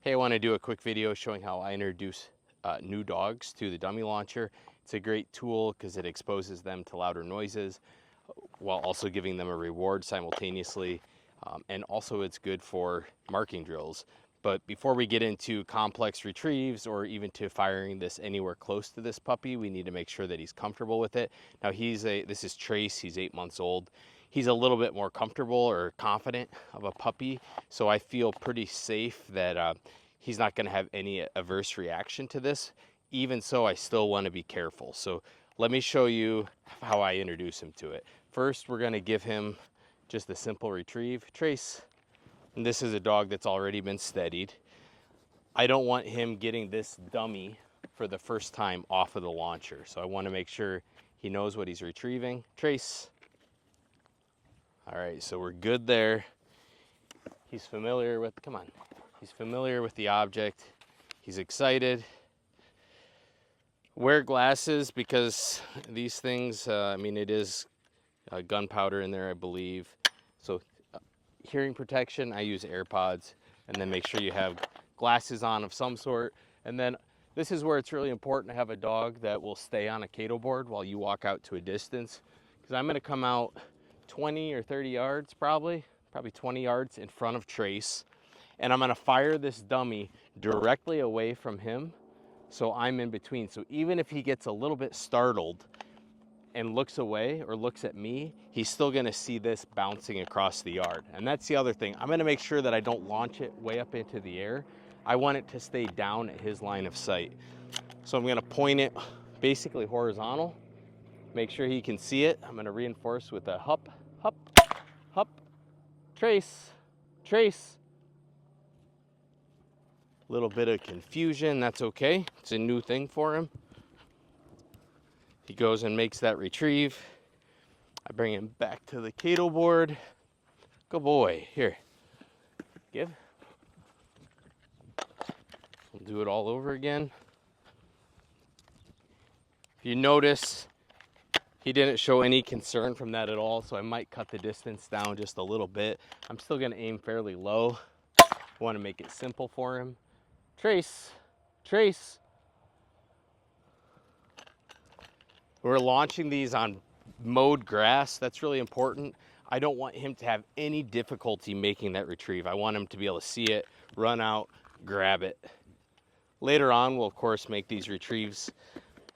Hey, I want to do a quick video showing how I introduce new dogs to the dummy launcher. It's a great tool because it exposes them to louder noises while also giving them a reward simultaneously. And also it's good for marking drills. But before we get into complex retrieves or even to firing this anywhere close to this puppy, we need to make sure that he's comfortable with it. Now this is Trace, he's 8 months old. He's a little bit more comfortable or confident of a puppy, so I feel pretty safe that he's not going to have any adverse reaction to this. Even so, I still want to be careful. So let me show you how I introduce him to it. First, we're going to give him just a simple retrieve. Trace, and this is a dog that's already been steadied. I don't want him getting this dummy for the first time off of the launcher, so I want to make sure he knows what he's retrieving. Trace. All right, so we're good there. He's familiar with, come on. He's familiar with the object. He's excited. Wear glasses because these things, I mean, it is gunpowder in there, I believe. So hearing protection, I use AirPods, and then make sure you have glasses on of some sort. And then this is where it's really important to have a dog that will stay on a cato board while you walk out to a distance, because I'm going to come out 20 or 30 yards, probably 20 yards in front of Trace, and I'm going to fire this dummy directly away from him, so I'm in between. So even if he gets a little bit startled and looks away or looks at me, he's still going to see this bouncing across the yard. And that's the other thing. I'm going to make sure that I don't launch it way up into the air. I want it to stay down at his line of sight. So I'm going to point it basically horizontal. Make sure he can see it. I'm going to reinforce with a hup, hup, hup, Trace, Trace. A little bit of confusion, that's okay. It's a new thing for him. He goes and makes that retrieve. I bring him back to the cato board. Good boy. Here, give. We'll do it all over again. If you notice, he didn't show any concern from that at all, so I might cut the distance down just a little bit. I'm still going to aim fairly low. I want to make it simple for him. Trace, Trace. We're launching these on mowed grass. That's really important. I don't want him to have any difficulty making that retrieve. I want him to be able to see it, run out, grab it. Later on, we'll of course make these retrieves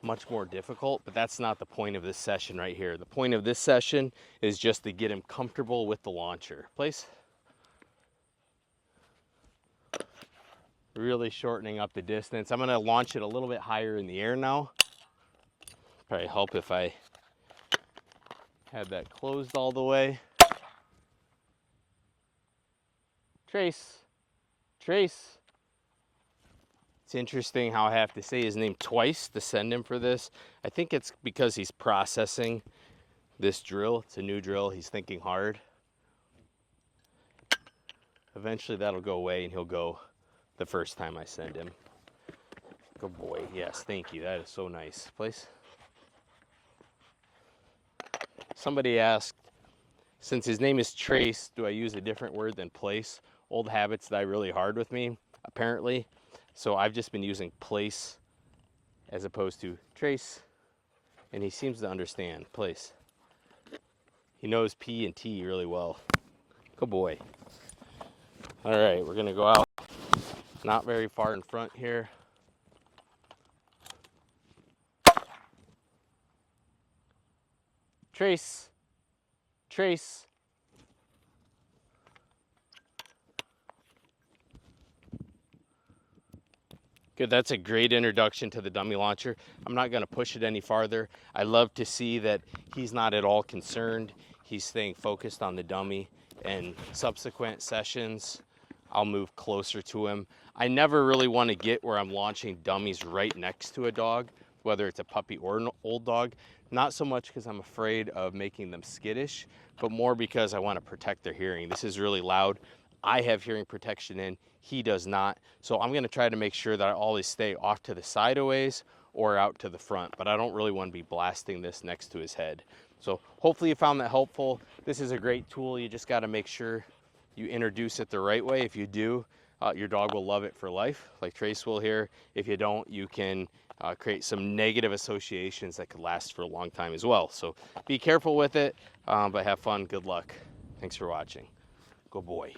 much more difficult, but that's not the point of this session right here. The point of this session is just to get him comfortable with the launcher. Place. Really shortening up the distance. I'm going to launch it a little bit higher in the air now. Probably help if I had that closed all the way. Trace, Trace. It's interesting how I have to say his name twice to send him for this. I think it's because he's processing this drill. It's a new drill. He's thinking hard. Eventually that'll go away and he'll go the first time I send him. Good boy. Yes, thank you. That is so nice. Place. Somebody asked, since his name is Trace, do I use a different word than place? Old habits die really hard with me, apparently. So I've just been using place as opposed to Trace, and he seems to understand place. He knows P and T really well. Good boy. All right, we're gonna go out, not very far in front here. Trace, Trace. Good, that's a great introduction to the dummy launcher. I'm not gonna push it any farther. I love to see that he's not at all concerned. He's staying focused on the dummy, and subsequent sessions, I'll move closer to him. I never really wanna get where I'm launching dummies right next to a dog, whether it's a puppy or an old dog. Not so much because I'm afraid of making them skittish, but more because I wanna protect their hearing. This is really loud. I have hearing protection in, he does not. So I'm gonna try to make sure that I always stay off to the side a ways or out to the front, but I don't really wanna be blasting this next to his head. So hopefully you found that helpful. This is a great tool. You just gotta make sure you introduce it the right way. If you do, your dog will love it for life, like Trace will here. If you don't, you can create some negative associations that could last for a long time as well. So be careful with it, but have fun. Good luck. Thanks for watching. Good boy.